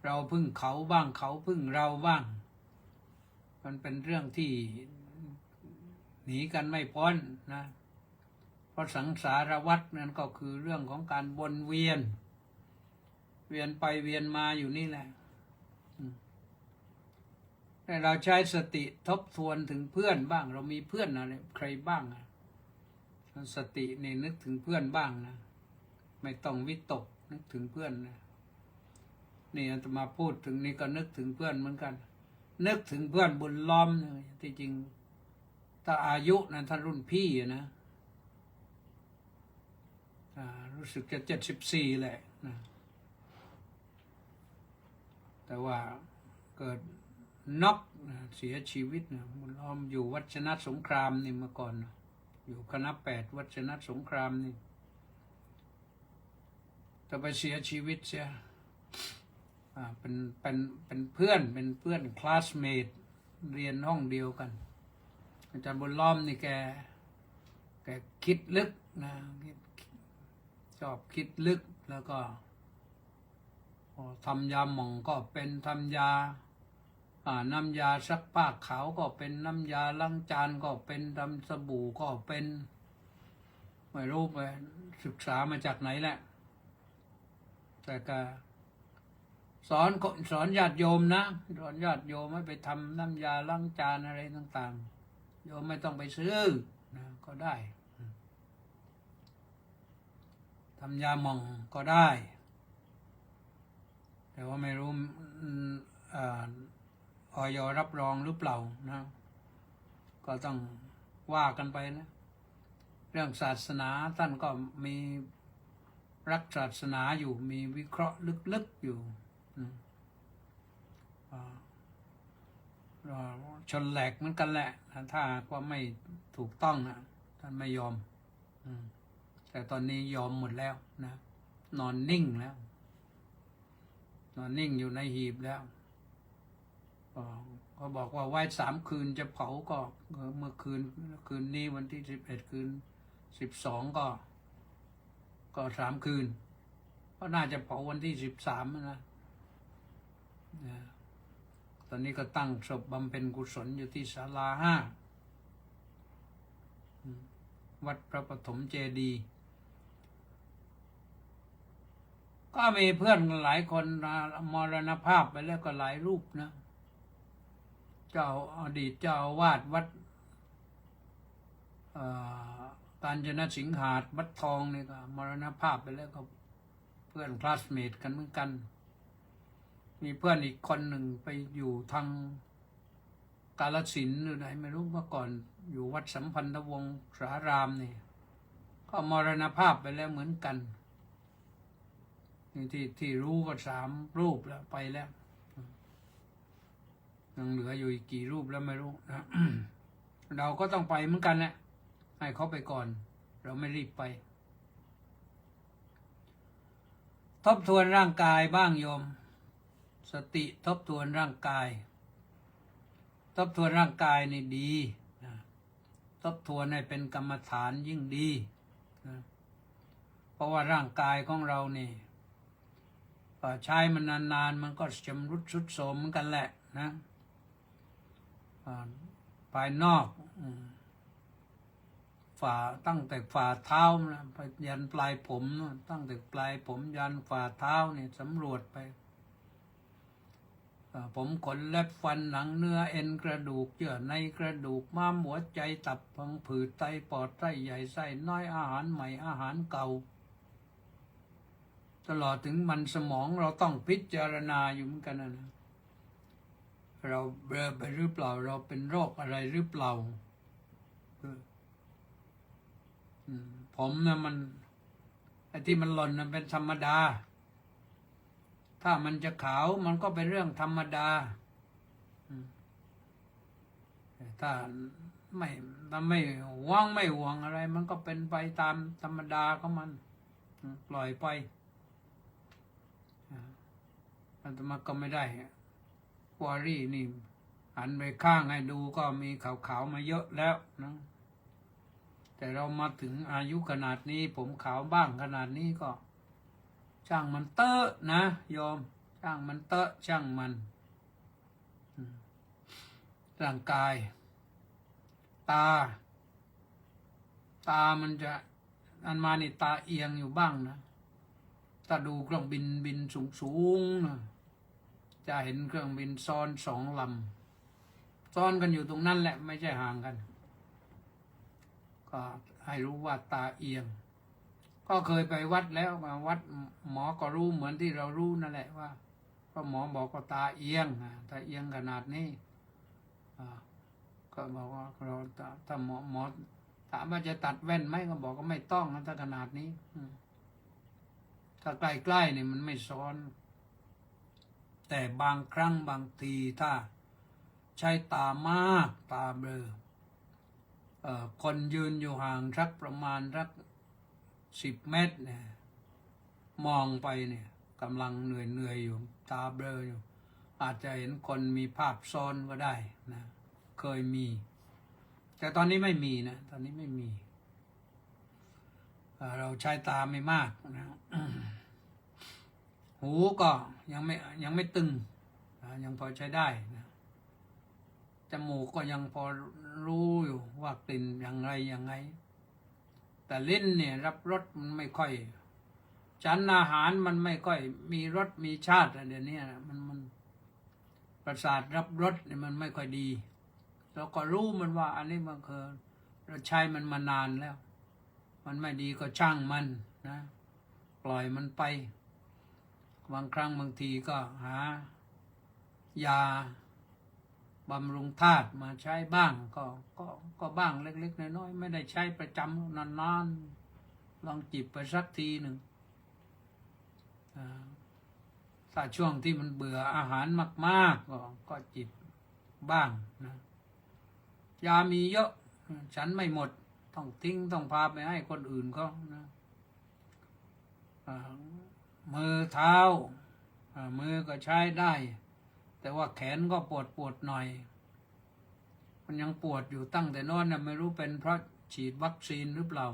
เราพึ่งเขาบ้างเขาพึ่งเราบ้างมันเป็นเรื่องที่หนีกันไม่พ้นนะเพราะสังสารวัฏนั่นก็คือเรื่องของการวนเวียนไปเวียนมาอยู่นี่แหละแต่เราใช้สติทบทวนถึงเพื่อนบ้างเรามีเพื่อนอะไรใครบ้างสตินี่นึกถึงเพื่อนบ้างนะไม่ต้องวิตกนึกถึงเพื่อนนะนี่อาตมาพูดถึงนี่ก็นึกถึงเพื่อนเหมือนกันนึกถึงเพื่อนบุญล้อมที่จริงถ้าอายุนะท่านรุ่นพี่นะรู้สึกจะ74แหละนะแต่ว่าเกิดน็อกเสียชีวิตนะบุญล้อมอยู่วัชนะสงครามนี่เมื่อก่อนนะอยู่คณะ8วัชนะสงครามนี่แต่ไปเสียชีวิตเสียเป็นเพื่อนคลาสเมทเรียนห้องเดียวกันอาจารย์บุญล้อมนี่แกคิดลึกนะชอบคิดลึกแล้วก็ ทำยาหม่องก็เป็นทำยาน้ำยาซักผ้าขาวก็เป็นน้ำยาล้างจานก็เป็นทำสบู่ก็เป็นไม่รู้ไปศึกษามาจากไหนแหละแต่ก็สอนญาติโยมนะสอนญาติโยมไม่ไปทำน้ำยาล้างจานอะไรต่างๆโยมไม่ต้องไปซื้อนะก็ได้ทำยาหม่องก็ได้แต่ว่าไม่รู้อย.รับรองหรือเปล่านะก็ต้องว่ากันไปนะเรื่องศาสนาท่านก็มีรักศาสนาอยู่มีวิเคราะห์ลึกๆอยู่ชนแหลกเหมือนกันแหละถ้าว่าไม่ถูกต้องนะท่านไม่ยอมแต่ตอนนี้ยอมหมดแล้วนะนอนนิ่งแล้วนอนนิ่งอยู่ในหีบแล้วก็บอกว่าไว้3 คืนจะเผาก็เมื่อคืนนี้วันที่11 คืน 12ก็3 คืนก็น่าจะเผาวันที่13นะตอนนี้ก็ตั้งศพบำเพ็ญกุศลอยู่ที่ศาลา5วัดพระปฐมเจดีย์ก็มีเพื่อนหลายคนมรณภาพไปแล้วก็หลายรูปนะอดีตเจ้าอาวาสวัดกาญจนสิงหาดวัดทองนี่ก็มรณภาพไปแล้วก็เพื่อนคลาสเมทกันเหมือนกันมีเพื่อนอีกคนหนึ่งไปอยู่ทางกาฬสินธุ์หรือไหนไม่รู้เมื่อก่อนอยู่วัดสัมพันธวงศ์สารามนี่ก็มรณภาพไปแล้วเหมือนกันนี่ที่รู้ก็3 รูปแล้วไปแล้วยังเหลืออยู่อีกกี่รูปแล้วไม่รู้นะ เราก็ต้องไปเหมือนกันแหละให้เขาไปก่อนเราไม่รีบไปทบทวนร่างกายบ้างโยมสติทบทวนร่างกายทบทวนร่างกายนี่ดีนะทบทวนให้เป็นกรรมฐานยิ่งดีนะเพราะว่าร่างกายของเรานี่ใช้มันนานๆมันก็ชำรุดทรุดโทรมเหมือนกันแหละนะภายนอกตั้งแต่ฝ่าเท้านะไปยันปลายผมนะตั้งแต่ปลายผมยันฝ่าเท้านี่สำรวจไปผมขนเล็บฟันหนังเนื้อเอ็นกระดูกเยื่อในกระดูกม้ามหัวใจตับพังผืดไตปอดไส้ใหญ่ไส้น้อยอาหารใหม่อาหารเก่าตลอดถึงมันสมองเราต้องพิจารณาอยู่เหมือนกันนะเราเบลอไปหรือเปล่าเราเป็นโรคอะไรหรือเปล่าผมนะมันไอ้ที่มันหล่นมันเป็นธรรมดาถ้ามันจะขาวมันก็เป็นเรื่องธรรมดาถ้าไม่หวงไม่ห่วงอะไรมันก็เป็นไปตามธรรมดาของมันปล่อยไปอาตมาก็ไม่ได้วอรี่นี่หันไปข้างให้ดูก็มีขาวๆมาเยอะแล้วนะแต่เรามาถึงอายุขนาดนี้ผมขาวบ้างขนาดนี้ก็ช่างมันเตอะนะโยมช่างมันเตอะช่างมันร่างกายตามันจะอันมานี่ตาเอียงอยู่บ้างนะถ้าดูเครื่องบินสูงนะจะเห็นเครื่องบินซ้อน2 ลำซ้อนกันอยู่ตรงนั้นแหละไม่ใช่ห่างกันก็ให้รู้ว่าตาเอียงก็เคยไปวัดแล้ววัดหมอก็รู้เหมือนที่เรารู้นั่นแหละว่าก็หมอบอกว่าตาเอียงตาเอียงขนาดนี้ก็บอกว่าเราถ้าหมอถามว่าจะตัดแว่นไหมก็บอกก็ไม่ต้องถ้าขนาดนี้ถ้าใกล้ๆนี่มันไม่ซ้อนแต่บางครั้งบางทีถ้าใช้ตามากตาเบลอคนยืนอยู่ห่างสักประมาณ10 เมตรเนี่ยมองไปเนี่ยกำลังเหนื่อยอยู่ตาเบลออยู่อาจจะเห็นคนมีภาพซ้อนก็ได้นะเคยมีแต่ตอนนี้ไม่มีนะตอนนี้ไม่มีเราใช้ตาไม่มากนะ หูก็ยังไม่ตึงยังพอใช้ได้นะจมูกก็ยังพอรู้อยู่ว่ากลิ่นอย่างไรยังไงแต่ลิ้นเนี่ยรับรสมันไม่ค่อยฉันอาหารมันไม่ค่อยมีรสมีชาติเดี๋ยวนี้มันประสาทรับรสเนี่ยมันไม่ค่อยดีเราก็รู้มันว่าอันนี้มันคือเราใช้มันมานานแล้วมันไม่ดีก็ช่างมันนะปล่อยมันไปบางครั้งบางทีก็หายาบำรุงธาตุมาใช้บ้างก็บ้างเล็กๆน้อยๆไม่ได้ใช้ประจำนานๆลองจิบไปสักทีหนึ่งถ้าช่วงที่มันเบื่ออาหารมากๆก็จิบบ้างนะยามีเยอะฉันไม่หมดต้องทิ้งต้องพาไปให้คนอื่นเขานะมือเท้ามือก็ใช้ได้ แต่ว่าแขนก็ปวดหน่อยมันยังปวดอยู่ตั้งแต่นอนนะไม่รู้เป็นเพราะฉีดวัคซีนหรือเปล่า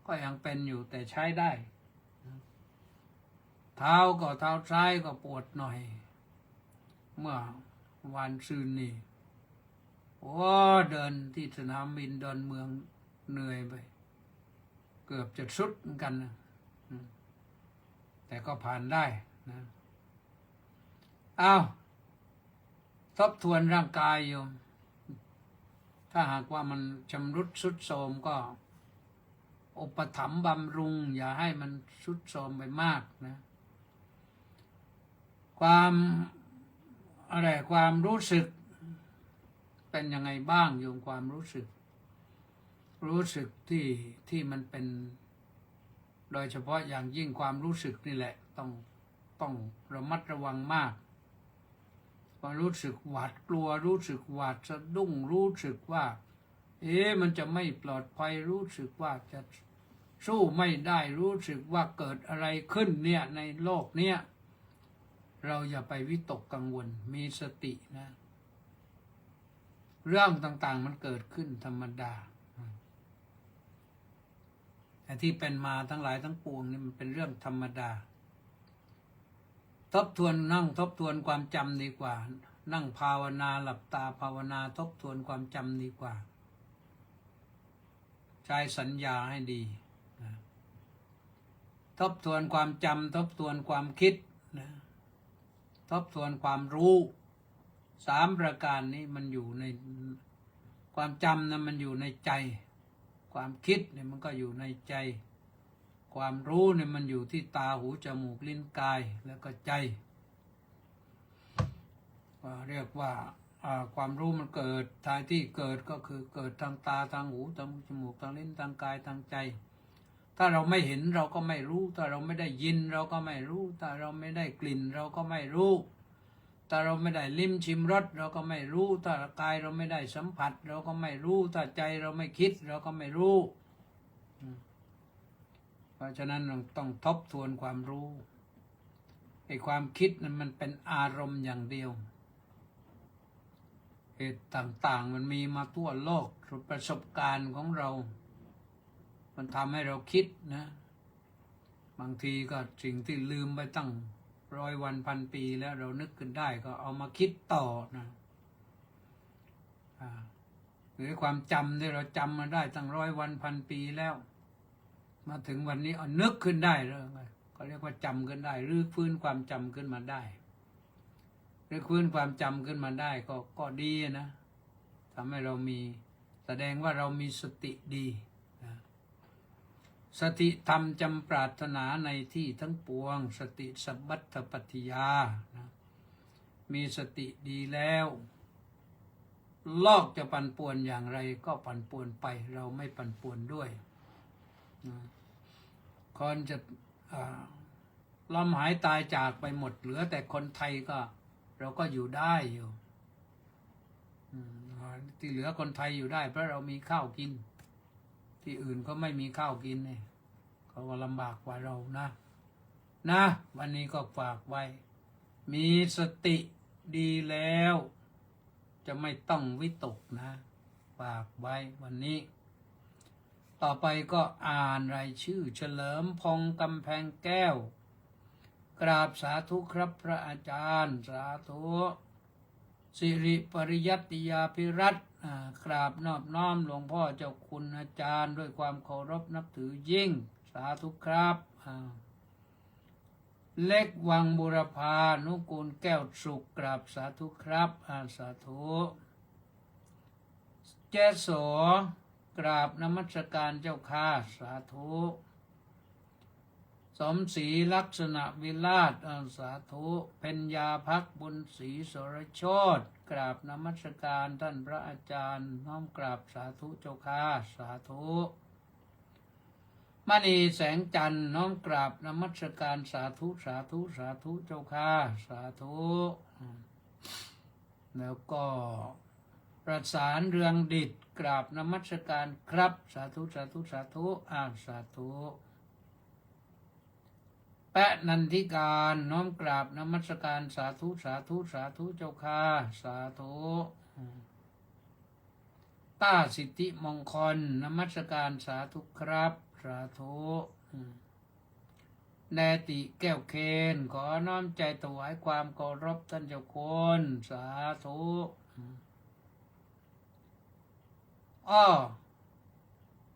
ก็ยังเป็นอยู่แต่ใช้ได้เท้าซ้ายก็ปวดหน่อยเมื่อวันซืนนี่โอ้เดินที่สนามบินดอนเมืองเหนื่อยไปเกือบจะสุดเหมือนกันนะแต่ก็ผ่านได้นะทบทวนร่างกายโยมถ้าหากว่ามันชำรุดทรุดโทรมก็อุปถัมภ์บำรุงอย่าให้มันทรุดโทรมไปมากนะความรู้สึกเป็นยังไงบ้างโยมความรู้สึกที่มันเป็นโดยเฉพาะอย่างยิ่งความรู้สึกนี่แหละต้องระมัดระวังมากรู้สึกหวาดกลัวรู้สึกหวาดสะดุ้งรู้สึกว่ามันจะไม่ปลอดภัยรู้สึกว่าจะสู้ไม่ได้รู้สึกว่าเกิดอะไรขึ้นเนี่ยในโลกเนี้ยเราอย่าไปวิตกกังวลมีสตินะเรื่องต่างๆมันเกิดขึ้นธรรมดาแต่ที่เป็นมาทั้งหลายทั้งปวงนี่มันเป็นเรื่องธรรมดาทบทวนความจำดีกว่านั่งภาวนาหลับตาภาวนาทบทวนความจำดีกว่าใช้สัญญาให้ดีนะทบทวนความจำทบทวนความคิดนะทบทวนความรู้3ประการนี้มันอยู่ในความจำนะมันอยู่ในใจความคิดเนี่ยมันก็อยู่ในใจความรู้เนี่ยมันอยู่ที่ตาหูจมูกลิ้นกายแล้วก็ใจเรียกว่าความรู้มันเกิดทายที่เกิดก็คือเกิดทางตาทางหูทางจมูกทางลิ้นทางกายทางใจถ้าเราไม่เห็นเราก็ไม่รู้ถ้าเราไม่ได้ยินเราก็ไม่รู้ถ้าเราไม่ได้กลิ่นเราก็ไม่รู้ถ้าเราไม่ได้ลิ้มชิมรสเราก็ไม่รู้ถ้ากายเราไม่ได้สัมผัสเราก็ไม่รู้ถ้าใจเราไม่คิดเราก็ไม่รู้เพราะฉะนั้นเราต้องทบทวนความรู้ไอ้ความคิดนั้นมันเป็นอารมณ์อย่างเดียวเหตุต่างๆมันมีมาทั่วโลกประสบการณ์ของเรามันทำให้เราคิดนะบางทีก็สิ่งที่ลืมไปตั้ง100 วันพันปีแล้วเรานึกขึ้นได้ก็เอามาคิดต่อนะหรือความจำที่เราจำมาได้ตั้ง100 วันพันปีแล้วมาถึงวันนี้เอานึกขึ้นได้แล้วก็เรียกว่าจำขึ้นได้หรือฟื้นความจำขึ้นมาได้หรือฟื้นความจำขึ้นมาได้ก็ดีนะทำให้เรามีแสดงว่าเรามีสติดีนะสติธรรมจำปรารถนาในที่ทั้งปวงสติสัพพัทธปัฏฐิยานะมีสติดีแล้วโลกจะปั่นป่วนอย่างไรก็ปั่นป่วนไปเราไม่ปั่นป่วนด้วยคนจะล้มหายตายจากไปหมดเหลือแต่คนไทยก็เราก็อยู่ได้อยู่ที่เหลือคนไทยอยู่ได้เพราะเรามีข้าวกินที่อื่นก็ไม่มีข้าวกินเนี่ยเขาก็ลำบากกว่าเรานะวันนี้ก็ฝากไว้มีสติดีแล้วจะไม่ต้องวิตกนะฝากไว้วันนี้ต่อไปก็อ่านรายชื่อเฉลิมพงษ์กำแพงแก้ว กราบสาธุครับพระอาจารย์สาธุสิริปริยัติยาภิรัตน์กราบนอบน้อมหลวงพ่อเจ้าคุณอาจารย์ด้วยความเคารพนับถือยิ่งสาธุครับเล็กวังบุรพานุกูลแก้วสุขกราบสาธุครับสาธุเจโสกราบนมัสการเจ้าข้าสาธุสมศรีลักษณะวิราชสาธุเพ็ญญาภักบุญศรีสรโชตกราบนมัสการท่านพระอาจารย์น้อมกราบสาธุเจ้าข้าสาธุมณีแสงจันทร์น้อมกราบนมัสการสาธุสาธุสาธุเจ้าข้าสาธุแล้วก็ประสานเรืองดิษฐ์กราบนมัสการครับสาธุสาธุสาธุสาธุแปะนันทิการน้อมกราบนมัสการสาธุสาธุสาธุเจ้าข้าสาธุต้าสิทธิมงคลนมัสการสาธุครับสาธุแนติแก้วเคนขอน้อมใจถวายความเคารพท่านเจ้าคุณสาธุ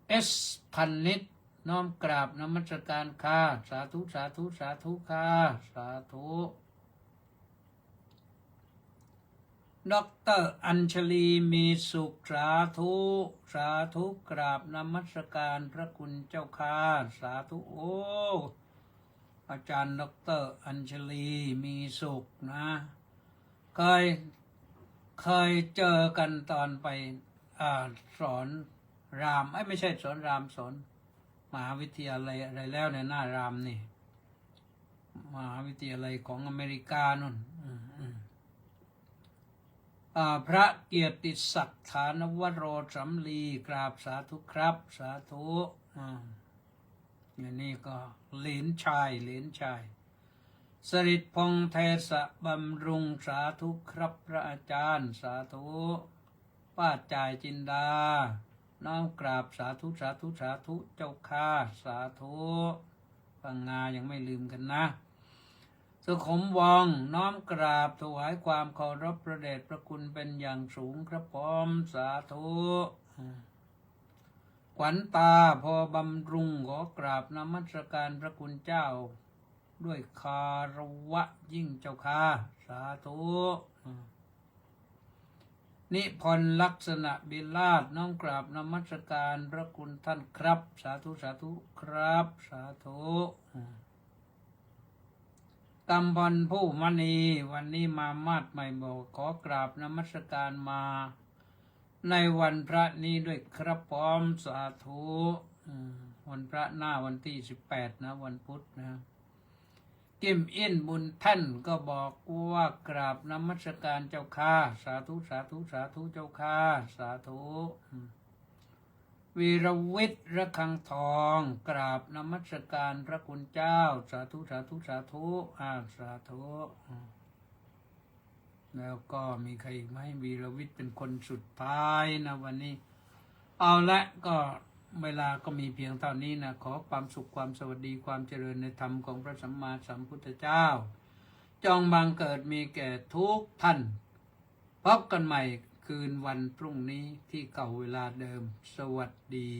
เอสพันนิดน้อมกราบนมัสการข้าสาธุสาธุสาธุข้าสาธุดร.อัญชลีมีสุขสาธุสาธุกราบนมัสการพระคุณเจ้าข้าสาธุโอ้อาจารย์ดร.อัญชลีมีสุขนะเคยเจอกันตอนไปสอนรามไม่ใช่สอนรามสอนมหาวิทยาลัยอะไรแล้วในหน้ารามนี่มหาวิทยาลัยของอเมริกานู่นพระเกียรติศักดิ์ฐานวโรสำลีกราบสาธุครับสาธุอย่างนี้ก็เหลนชายสริตพงษ์เทศบำรุงสาธุครับพระอาจารย์สาธุป้าจ่ายจินดาน้อมกราบสาธุสาธุสาธุเจ้าข้าสาธุปังงายังไม่ลืมกันนะสุขมวงน้อมกราบถวายความเคารพพระเดชพระคุณเป็นอย่างสูงครับพร้อมสาธุขวัญตาพอบำรุงขอกราบนมัสการพระคุณเจ้าด้วยคารวะยิ่งเจ้าข้าสาธุนิพนธ์ลักษณะบิลาศน้อมกราบนมัสการพระคุณท่านครับสาธุสาธุครับสาธุกำพลผู้มณีวันนี้มามาดใหม่บอกขอกราบนมัสการมาในวันพระนี้ด้วยครับพร้อมสาธุวันพระหน้าวันที่18นะวันพุธนะกิมอินบุญท่านก็บอกว่ากราบนมัสการเจ้าข้าสาธุสาธุสาธุเจ้าข้าสาธุวีรวิทย์ระฆังทองกราบนมัสการพระคุณเจ้าสาธุสาธุสาธุสาธุแล้วก็มีใครอีกไหมวีรวิทย์เป็นคนสุดท้ายนะวันนี้เอาละก็เวลาก็มีเพียงเท่านี้นะขอความสุขความสวัสดีความเจริญในธรรมของพระสัมมาสัมพุทธเจ้าจงบังเกิดมีแก่ทุกท่านพบกันใหม่คืนวันพรุ่งนี้ที่เก่าเวลาเดิมสวัสดี